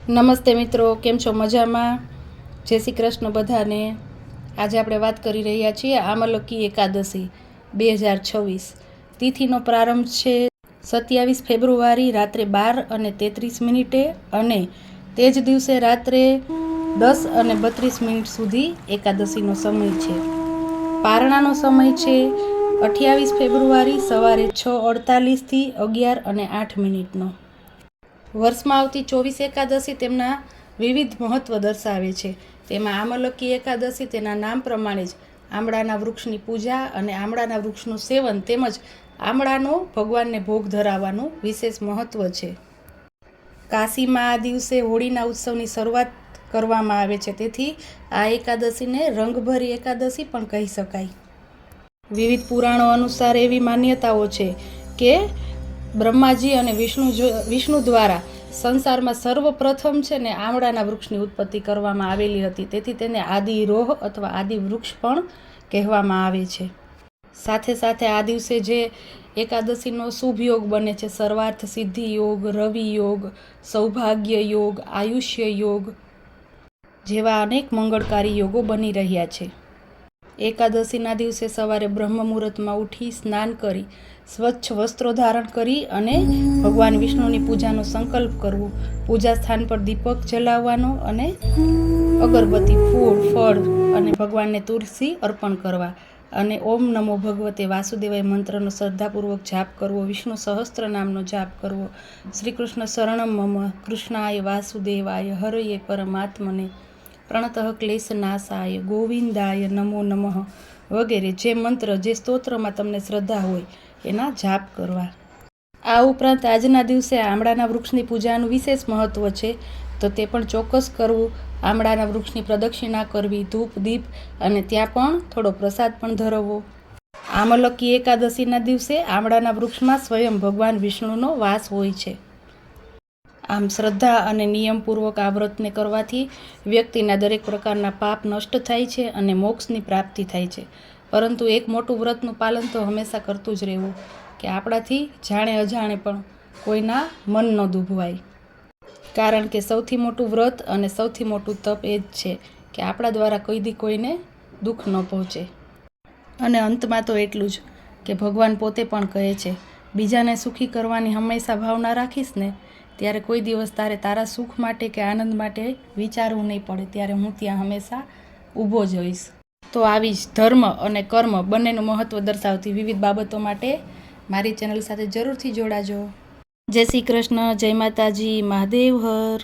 નમસ્તે મિત્રો, કેમ છો? મજામાં? જય શ્રી કૃષ્ણ બધાને। આજે આપણે વાત કરી રહ્યા છીએ આમલકી એકાદશી 2026। તિથિનો પ્રારંભ છે 27 ફેબ્રુઆરી રાત્રે 12:33 અને તે જ દિવસે રાત્રે 10:32 સુધી એકાદશીનો સમય છે। પારણાનો સમય છે 28 ફેબ્રુઆરી સવારે 6:48 થી 11:08। વર્ષમાં આવતી 24 એકાદશી તેમના વિવિધ મહત્વ દર્શાવે છે। તેમાં આમલકી એકાદશી તેના નામ પ્રમાણે જ આમળાના વૃક્ષની પૂજા અને આમળાના વૃક્ષનું સેવન તેમજ આમળાનો ભગવાનને ભોગ ધરાવવાનું વિશેષ મહત્વ છે। કાશીમાં આ દિવસે હોળીના ઉત્સવની શરૂઆત કરવામાં આવે છે, તેથી આ એકાદશીને રંગભરી એકાદશી પણ કહી શકાય। વિવિધ પુરાણો અનુસાર એવી માન્યતાઓ છે કે બ્રહ્માજી અને વિષ્ણુ દ્વારા સંસારમાં સર્વપ્રથમ છે ને આમળાના વૃક્ષની ઉત્પત્તિ કરવામાં આવેલી હતી, તેથી તેને આદિ રોહ અથવા આદિ વૃક્ષ પણ કહેવામાં આવે છે। સાથે સાથે આ દિવસે જે એકાદશીનો શુભ યોગ બને છે, સર્વાર્થ સિદ્ધિ યોગ, રવિ યોગ, સૌભાગ્ય યોગ, આયુષ્ય યોગ જેવા અનેક મંગળકારી યોગો બની રહ્યા છે। એકાદશીના દિવસે સવારે બ્રહ્મ મુહૂર્તમાં ઉઠી સ્નાન કરી સ્વચ્છ વસ્ત્રો ધારણ કરી અને ભગવાન વિષ્ણુની પૂજાનો સંકલ્પ કરવો, પૂજા સ્થાન પર દીપક જલાવવાનો અને અગરબત્તી, ફૂલ, ફળ અને ભગવાનને તુલસી અર્પણ કરવા અને ઓમ નમો ભગવતે વાસુદેવાય મંત્રનો શ્રદ્ધાપૂર્વક જાપ કરવો, વિષ્ણુ સહસ્ત્ર નામનો જાપ કરવો, શ્રી કૃષ્ણ શરણમ મમ, કૃષ્ણાય વાસુદેવાય, હરયે પરમાત્મને, પ્રણતઃ ક્લેશ નાશાય, ગોવિંદાય નમો નમઃ વગેરે જે મંત્ર, જે સ્તોત્રમાં તમને શ્રદ્ધા હોય એના જાપ કરવા। આ ઉપરાંત આજના દિવસે આમળાના વૃક્ષની પૂજાનું વિશેષ મહત્વ છે, તો તે પણ ચોક્કસ કરવું। આમળાના વૃક્ષની પ્રદક્ષિણા કરવી, ધૂપ દીપ અને ત્યાં પણ થોડો પ્રસાદ પણ ધરવવો। આમલકી એકાદશીના દિવસે આમળાના વૃક્ષમાં સ્વયં ભગવાન વિષ્ણુનો વાસ હોય છે। આમ શ્રદ્ધા અને નિયમપૂર્વક આ વ્રતને કરવાથી વ્યક્તિના દરેક પ્રકારના પાપ નષ્ટ થાય છે અને મોક્ષની પ્રાપ્તિ થાય છે। પરંતુ એક મોટું વ્રતનું પાલન તો હંમેશા કરતું જ રહેવું કે આપણાથી જાણે અજાણે પણ કોઈના મન ન દુભવાય, કારણ કે સૌથી મોટું વ્રત અને સૌથી મોટું તપ એ જ છે કે આપણા દ્વારા કોઈ દી કોઈને દુઃખ ન પહોંચે। અને અંતમાં તો એટલું જ કે ભગવાન પોતે પણ કહે છે, બીજાને સુખી કરવાની હંમેશા ભાવના રાખીશ ને ત્યારે કોઈ દિવસ તારે તારા સુખ માટે કે આનંદ માટે વિચારવું નહીં પડે, ત્યારે હું ત્યાં હંમેશા ઊભો જ હોઈશ। તો આવી જ ધર્મ અને કર્મ બંનેનું મહત્વ દર્શાવતી વિવિધ બાબતો માટે મારી ચેનલ સાથે જરૂરથી જોડાજો। જય શ્રી કૃષ્ણ, જય માતાજી, મહાદેવ હર।